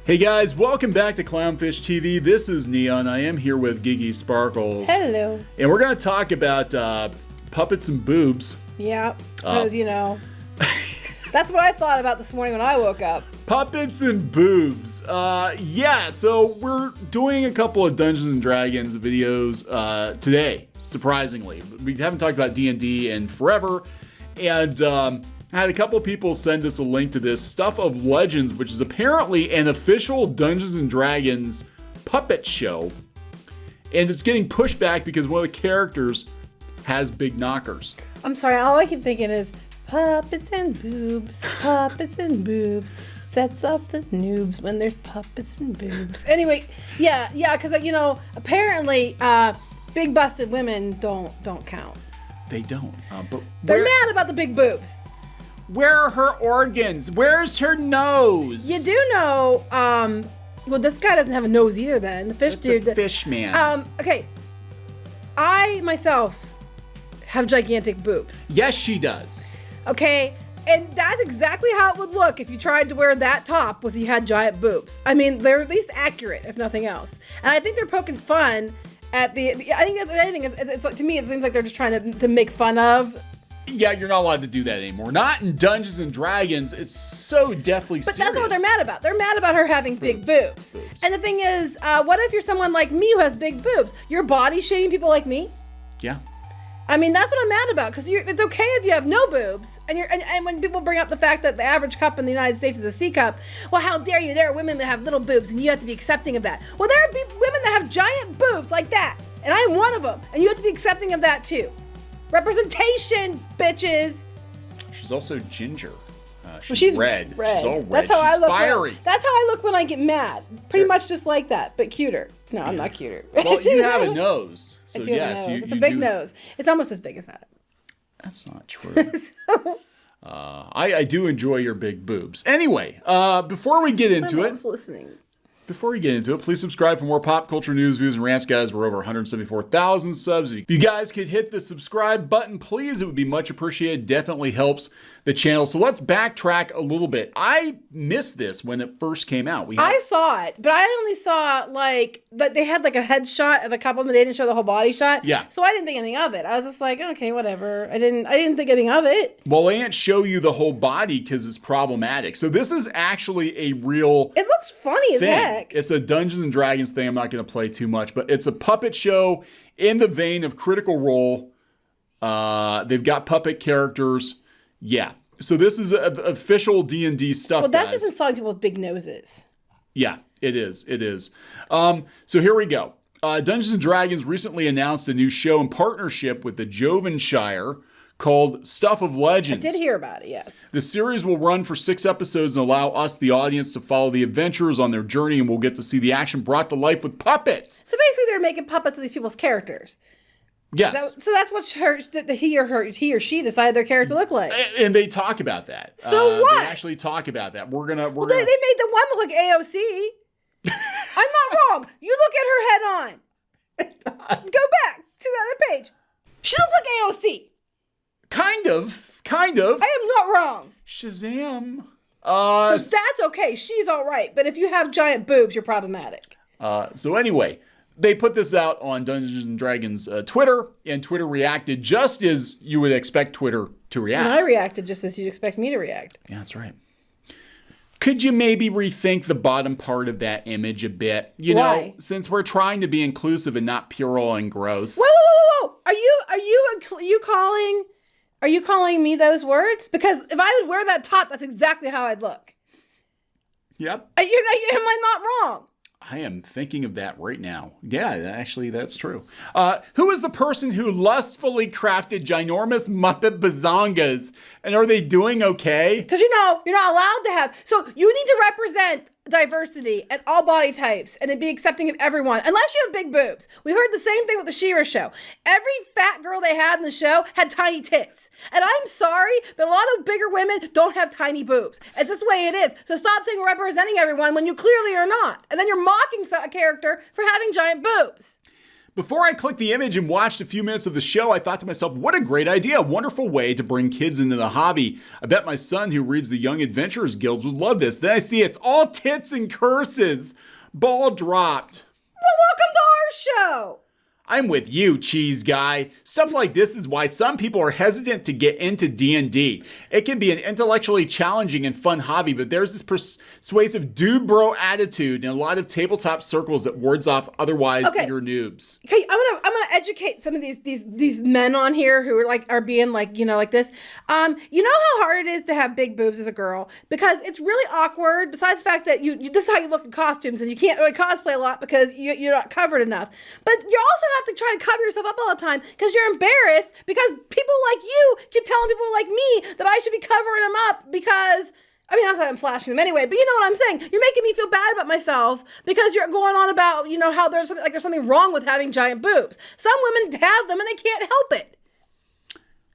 Hey guys, welcome back to Clownfish TV. This is Kneon. I am here with Geeky Sparkles. Hello. And we're going to talk about puppets and boobs. Yeah, because, that's what I thought about this morning when I woke up. Puppets and boobs. So we're doing a couple of Dungeons and Dragons videos today, surprisingly. We haven't talked about D&D in forever. And I had a couple of people send us a link to this Stuff of Legends, which is apparently an official Dungeons and Dragons puppet show. And it's getting pushed back because one of the characters has big knockers. I'm sorry, all I keep thinking is puppets and boobs, sets off the noobs when there's puppets and boobs. Anyway, yeah, because apparently big busted women don't count. They don't. But they're mad about the big boobs. Where are her organs? Where's her nose? You do know, well, this guy doesn't have a nose either then. The fish dude. The fish man. Okay. I, myself, have gigantic boobs. Yes, she does. Okay, and that's exactly how it would look if you tried to wear that top if you had giant boobs. I mean, they're at least accurate, if nothing else. And I think they're poking fun at I think if anything, it's like, to me, it seems like they're just trying to make fun of. Yeah, you're not allowed to do that anymore. Not in Dungeons and Dragons. It's so deathly serious. But that's not what they're mad about. They're mad about her having big boobs. And the thing is, what if you're someone like me who has big boobs? You're body shaming people like me? Yeah. I mean, that's what I'm mad about, because it's okay if you have no boobs, and when people bring up the fact that the average cup in the United States is a C cup, well, how dare you? There are women that have little boobs, and you have to be accepting of that. Well, there are women that have giant boobs like that, and I'm one of them, and you have to be accepting of that too. Representation, bitches. She's also ginger. She's red. She's all red. That's how I look. Fiery. That's how I look when I get mad. Pretty much just like that, but cuter. No, I'm not cuter. Well, you have a nose, so yes, it's a big nose. It's almost as big as that. That's not true. I do enjoy your big boobs. Anyway, before we get into it, please subscribe for more pop culture news, views, and rants, guys. We're over 174,000 subs. If you guys could hit the subscribe button, please, it would be much appreciated. Definitely helps the channel. So let's backtrack a little bit. I missed this when it first came out. I saw it, but I only saw that they had like a headshot of a couple, but they didn't show the whole body shot. Yeah. So I didn't think anything of it. I was just like, okay, whatever. I didn't think anything of it. Well, they didn't show you the whole body because it's problematic. So this is actually a real It looks funny as heck. It's a Dungeons and Dragons thing. I'm not going to play too much, but it's a puppet show in the vein of Critical Role. They've got puppet characters. Yeah. So this is official D&D stuff, well, that's guys. just insulting people with big noses. Yeah, it is. It is. So here we go. Dungeons and Dragons recently announced a new show in partnership with the Jovenshire called Stuff of Legends. I did hear about it, yes. The series will run for 6 episodes and allow us, the audience, to follow the adventurers on their journey, and we'll get to see the action brought to life with puppets. So basically they're making puppets of these people's characters. Yes. So that's what he or she decided their character looked like. And they talk about that. So what? They actually talk about that. They made the one look like AOC. I'm not wrong. You look at her head on. Go back to the other page. She looks like AOC. Kind of. I am not wrong. Shazam. So that's okay. She's all right. But if you have giant boobs, you're problematic. So anyway, they put this out on Dungeons and Dragons Twitter, and Twitter reacted just as you would expect Twitter to react. And I reacted just as you'd expect me to react. Yeah, that's right. Could you maybe rethink the bottom part of that image a bit? Why? Since we're trying to be inclusive and not puerile and gross. Whoa! Are you calling me those words? Because if I would wear that top, that's exactly how I'd look. Yep. Am I not wrong? I am thinking of that right now. Yeah, actually, that's true. Who is the person who lustfully crafted ginormous Muppet bazongas? And are they doing okay? Because you're not allowed to have. So you need to represent diversity and all body types and be accepting of everyone, unless you have big boobs. We heard the same thing with the She-Ra show. Every fat girl they had in the show had tiny tits. And I'm sorry, but a lot of bigger women don't have tiny boobs. It's just the way it is. So stop saying we're representing everyone when you clearly are not. And then you're mocking a character for having giant boobs. Before I clicked the image and watched a few minutes of the show, I thought to myself, what a great idea. A wonderful way to bring kids into the hobby. I bet my son who reads the Young Adventurers Guilds would love this. Then I see it's all tits and curses. Ball dropped. Well, welcome to our show. I'm with you, cheese guy. Stuff like this is why some people are hesitant to get into D&D. It can be an intellectually challenging and fun hobby, but there's this persuasive dude bro attitude in a lot of tabletop circles that wards off otherwise eager noobs. Okay, I'm gonna educate some of these men on here who are being like this. You know how hard it is to have big boobs as a girl because it's really awkward. Besides the fact that you this is how you look in costumes and you can't really cosplay a lot because you're not covered enough. But you also have to try to cover yourself up all the time because you're embarrassed because people like you keep telling people like me that I should be covering them up because, I mean, not that I'm flashing them anyway, but you know what I'm saying. You're making me feel bad about myself because you're going on about, how there's something wrong with having giant boobs. Some women have them and they can't help it.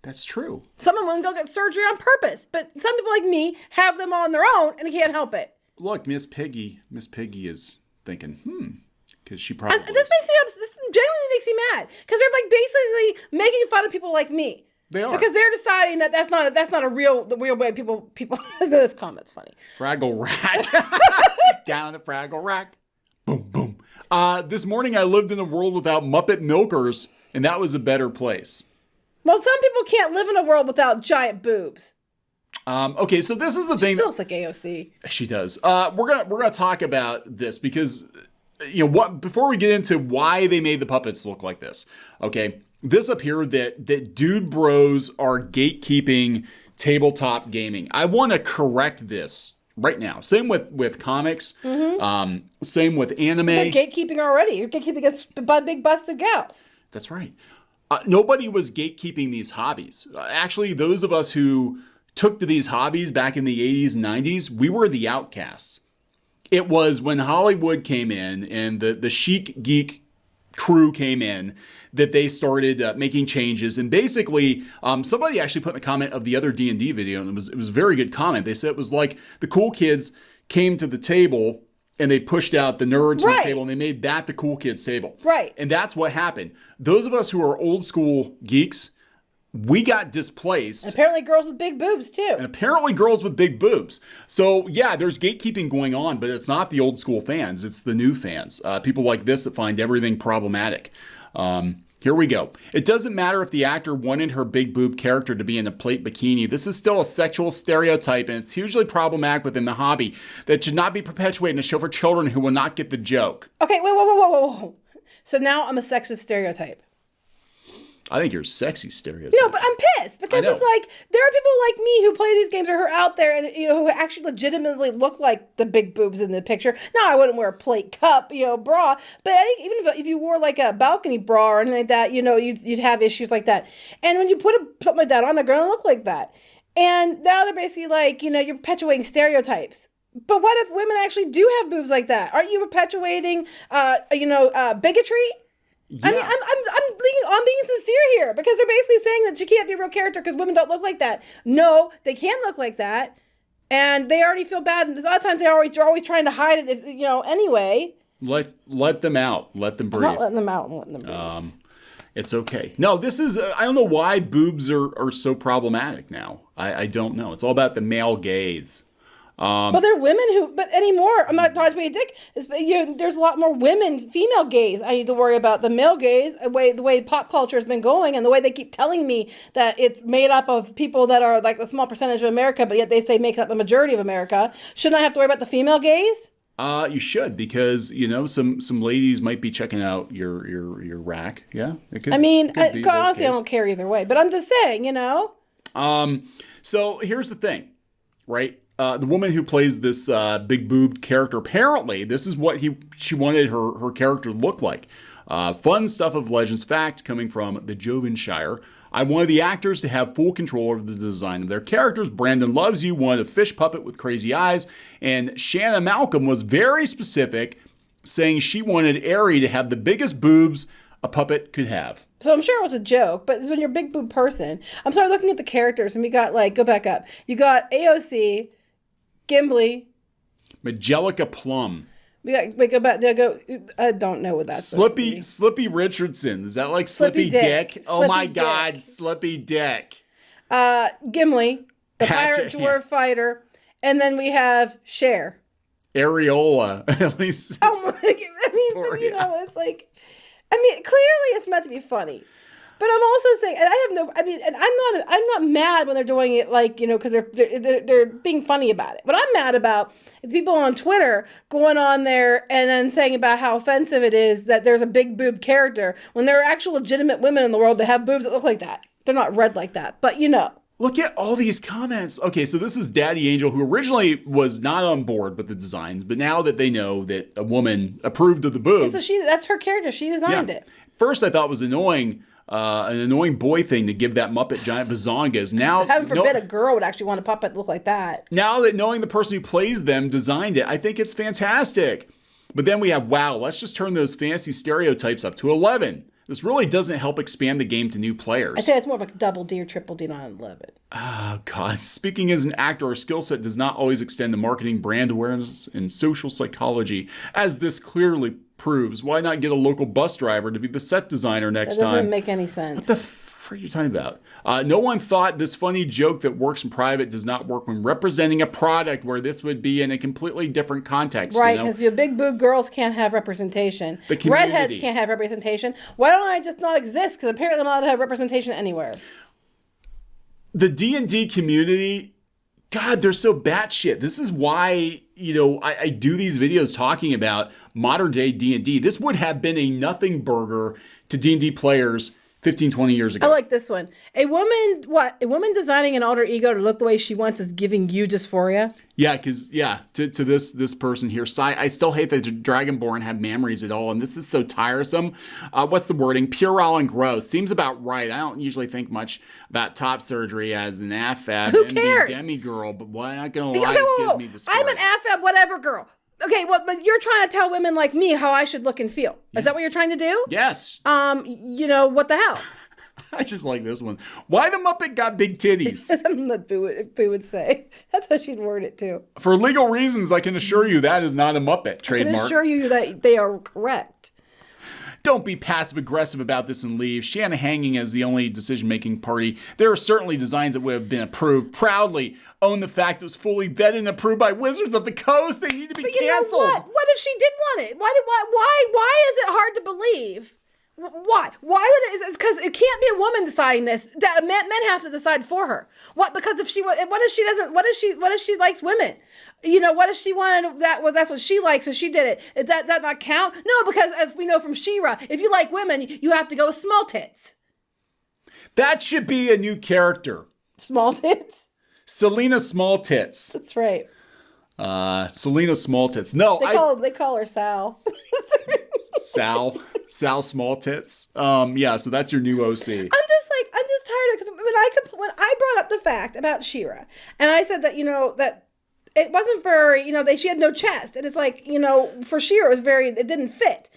That's true. Some women go get surgery on purpose, but some people like me have them on their own and they can't help it. Look, Miss Piggy is thinking, because she probably. And this genuinely makes me mad because they're basically making fun of people like me. They are because they're deciding that that's not the real way people. This comment's funny. Fraggle Rack down the Fraggle Rack. Boom boom. This morning I lived in a world without Muppet milkers, and that was a better place. Well, some people can't live in a world without giant boobs. Okay, so this is the thing. She still looks like AOC. She does. We're gonna talk about this because. Before we get into why they made the puppets look like this, okay, this up here that dude bros are gatekeeping tabletop gaming. I want to correct this right now. Same with comics. Mm-hmm. Same with anime. They're gatekeeping already. You're gatekeeping against big busted gals. That's right. Nobody was gatekeeping these hobbies. Actually, those of us who took to these hobbies back in the 80s and 90s, we were the outcasts. It was when Hollywood came in and the chic geek crew came in that they started making changes. And basically, somebody actually put in a comment of the other D&D video, and it was a very good comment. They said it was like the cool kids came to the table and they pushed out the nerds from the table and they made that the cool kids table. Right. And that's what happened. Those of us who are old school geeks, we got displaced. And apparently girls with big boobs, too. And apparently girls with big boobs. So, yeah, there's gatekeeping going on, but it's not the old school fans. It's the new fans. People like this that find everything problematic. Here we go. It doesn't matter if the actor wanted her big boob character to be in a plate bikini. This is still a sexual stereotype, and it's hugely problematic within the hobby that should not be perpetuated in a show for children who will not get the joke. Okay, whoa. So now I'm a sexist stereotype. I think you're a sexy stereotype. No, but I'm pissed because it's like there are people like me who play these games or who are out there and who actually legitimately look like the big boobs in the picture. Now I wouldn't wear a plate cup, bra, but I think even if you wore like a balcony bra or anything like that, you'd have issues like that. And when you put something like that on, they're going to look like that. And now they're basically like, you're perpetuating stereotypes. But what if women actually do have boobs like that? Aren't you perpetuating, bigotry? Yeah. I mean, I'm being sincere here because they're basically saying that she can't be a real character because women don't look like that. No, they can look like that, and they already feel bad. And a lot of times they're always trying to hide it. Anyway. Let them out. Let them breathe. I'm not letting them out. I'm letting them breathe. It's okay. No, this is. I don't know why boobs are so problematic now. I don't know. It's all about the male gaze. But there are women but anymore, I'm not trying to be a dick, there's a lot more women, female gaze I need to worry about. The male gaze, the way pop culture has been going and the way they keep telling me that it's made up of people that are like a small percentage of America, but yet they say make up a majority of America. Shouldn't I have to worry about the female gaze? You should, because some ladies might be checking out your rack. Yeah, it could. I mean, honestly, I don't care either way, but I'm just saying, So here's the thing, right? The woman who plays this big boobed character, apparently, this is what she wanted her character to look like. Fun stuff of Legends Fact coming from the Jovenshire. I wanted the actors to have full control over the design of their characters. Brandon Loves You wanted a fish puppet with crazy eyes. And Shanna Malcolm was very specific, saying she wanted Aerie to have the biggest boobs a puppet could have. So I'm sure it was a joke, but when you're a big boob person, I'm sorry, looking at the characters, and we got go back up. You got AOC, Gimli, Magelica Plum. We go back. They go. I don't know what that's. Slippy Richardson. Is that like Slippy Dick? Oh my God, Slippy Dick. Gimli, the pirate dwarf fighter, and then we have Cher. Areola, at least. Oh my! It's like, clearly it's meant to be funny. But I'm also saying, and I'm not mad when they're doing it because they're being funny about it. What I'm mad about is people on Twitter going on there and then saying about how offensive it is that there's a big boob character when there are actual legitimate women in the world that have boobs that look like that. They're not red like that, but Look at all these comments. Okay, so this is Daddy Angel, who originally was not on board with the designs, but now that they know that a woman approved of the boobs. So that's her character. She designed it. First, I thought it was annoying. An annoying boy thing to give that Muppet giant bazongas. Now, heaven forbid a girl would actually want a puppet to look like that. Now that knowing the person who plays them designed it, I think it's fantastic. But then we have, wow, let's just turn those fancy stereotypes up to 11. This really doesn't help expand the game to new players. I say it's more like double D or triple D, not 11. Oh, God. Speaking as an actor, our skill set does not always extend to marketing, brand awareness, and social psychology, as this clearly proves. Why not get a local bus driver to be the set designer next time? That doesn't make any sense. What the frick are you talking about? No one thought this funny joke that works in private does not work when representing a product where this would be in a completely different context. Right, because your big boob girls can't have representation. Redheads can't have representation. Why don't I just not exist? Because apparently I'm not allowed to have representation anywhere. The D&D community, God, they're so batshit. This is why, I do these videos talking about modern day D&D. This would have been a nothing burger to D&D players 15, 20 years ago. I like this one. A woman designing an alter ego to look the way she wants is giving you dysphoria? Yeah, because, to this person here, I still hate that Dragonborn have memories at all, and this is so tiresome. What's the wording? Puerile and gross. Seems about right. I don't usually think much about top surgery as an AFAB. Who cares? Demi-girl, but I'm not going to lie, this gives me dysphoria. I'm an AFAB whatever girl. Okay, well, but you're trying to tell women like me how I should look and feel. Is that what you're trying to do? Yes. What the hell? I just like this one. Why the Muppet got big titties? Something that Boo would say. That's how she'd word it too. For legal reasons, I can assure you that is not a Muppet trademark. I can assure you that they are correct. Don't be passive-aggressive about this and leave. Shanna hanging as the only decision-making party. There are certainly designs that would have been approved. Proudly own the fact it was fully vetted and approved by Wizards of the Coast. They need to be canceled. Know what if she did want it? Why is it hard to believe? Why? Why would it? It's because it can't be a woman deciding this. That men have to decide for her. What? Because what if she doesn't? What if she likes women? What if she wanted that? Well, that's what she likes, so she did it. Does that not count? No, because as we know from She-Ra, if you like women, you have to go with small tits. That should be a new character. Small tits. Selena Small Tits. That's right. Selena Small Tits. No, they call her Sal. Sal Small Tits. So that's your new OC. I'm just tired of, because when I brought up the fact about She-Ra, and I said that that it wasn't for she had no chest, and it's like for She-Ra it didn't fit.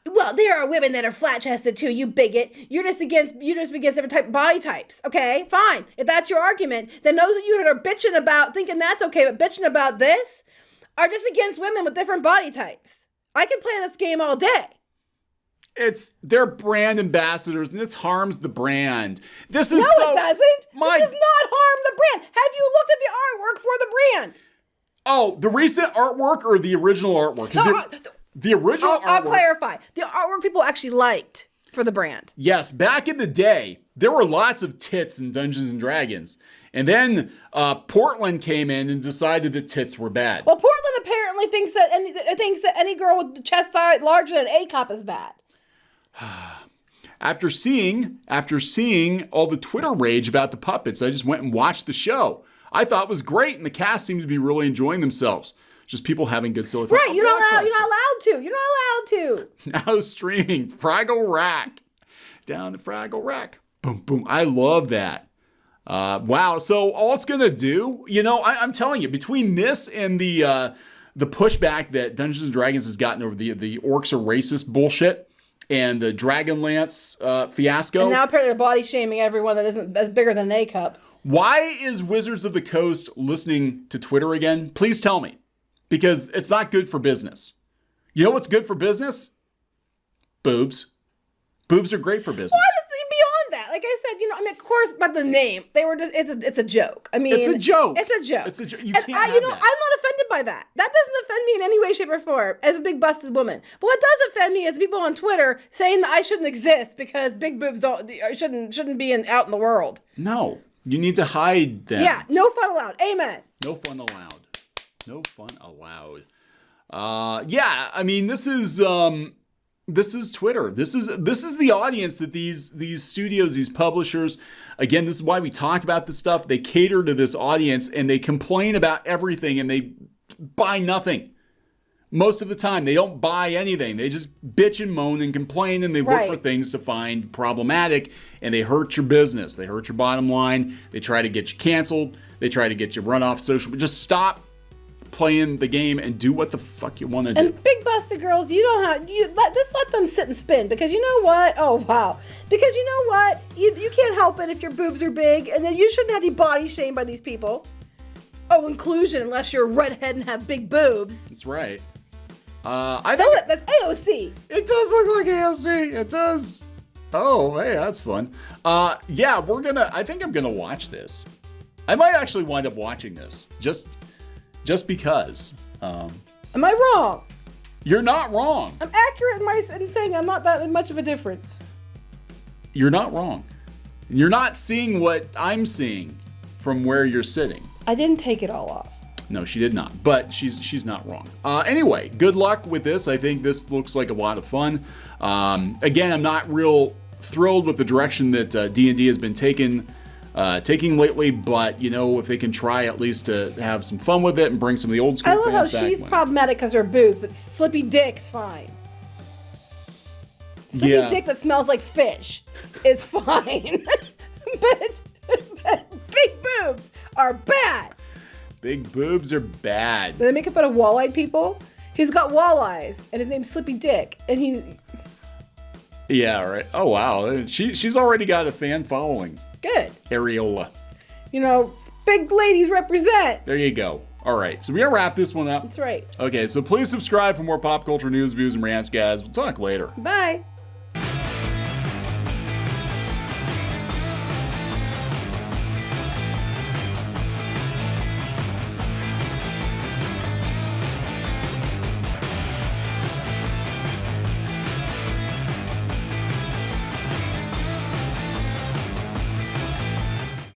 Well, there are women that are flat-chested too, you bigot. You're just against different body types. Okay, fine. If that's your argument, then those of you that are bitching about thinking that's okay, but bitching about this are just against women with different body types. I can play this game all day. They're brand ambassadors, and this harms the brand. It doesn't. This does not harm the brand. Have you looked at the artwork for the brand? Oh, the recent artwork or the original artwork? The original artwork. I'll clarify. The artwork people actually liked for the brand. Yes, back in the day, there were lots of tits in Dungeons and Dragons. And then Portland came in and decided that tits were bad. Well, Portland apparently thinks that any girl with the chest size larger than an A cup is bad. After seeing all the Twitter rage about the puppets, I just went and watched the show. I thought it was great, and the cast seemed to be really enjoying themselves. Just people having good silly fun. Right, you're not allowed to. Now streaming Fraggle Rack. Down to Fraggle Rack. Boom, boom. I love that. Wow. So all it's going to do, I'm telling you, between this and the pushback that Dungeons and Dragons has gotten over the orcs are racist bullshit and the Dragonlance fiasco. And now apparently they're body shaming everyone that's bigger than an A cup. Why is Wizards of the Coast listening to Twitter again? Please tell me. Because it's not good for business. You know what's good for business? Boobs. Boobs are great for business. Beyond that, like I said, of course, by the name, they were just, it's a joke. I mean, it's a joke. It's a joke. It's a joke. You and can't I'm have that. not offended by that. That doesn't offend me in any way, shape, or form as a big busted woman. But what does offend me is people on Twitter saying that I shouldn't exist because big boobs shouldn't be out in the world. No, you need to hide them. Yeah, no fun allowed. Amen. No fun allowed. No fun allowed. Yeah, I mean, this is Twitter. This is the audience that these studios, these publishers, again, this is why we talk about this stuff. They cater to this audience and they complain about everything and they buy nothing. Most of the time, they don't buy anything. They just bitch and moan and complain and they look for things to find problematic and they hurt your business. They hurt your bottom line. They try to get you canceled. They try to get you run off social. Just stop playing the game and do what the fuck you want to do. And big busted girls, just let them sit and spin, because you know what? Oh wow. Because you know what? You can't help it if your boobs are big, and then you shouldn't have to be body shamed by these people. Oh, inclusion, unless you're a redhead and have big boobs. That's right. That's AOC. It does look like AOC. It does. Oh, hey, that's fun. Yeah, I think I'm gonna watch this. I might actually wind up watching this just because. Am I wrong? You're not wrong. I'm accurate in saying I'm not that much of a difference. You're not wrong. You're not seeing what I'm seeing from where you're sitting. I didn't take it all off. No, she did not, but she's not wrong. Anyway, good luck with this. I think this looks like a lot of fun. Again, I'm not real thrilled with the direction that D&D has been taking lately, but if they can try at least to have some fun with it and bring some of the old school fans back. I love how she's problematic because her boobs, but Slippy Dick's fine. Slippy Dick that smells like fish is fine. but big boobs are bad. Big boobs are bad. They're making fun of wall-eyed people. He's got wall-eyes, and his name's Slippy Dick, and he's... Yeah, right. Oh, wow. She's already got a fan following. Good. Areola. Big ladies represent. There you go. All right, so we're going to wrap this one up. That's right. Okay, so please subscribe for more pop culture news, views, and rants, guys. We'll talk later. Bye.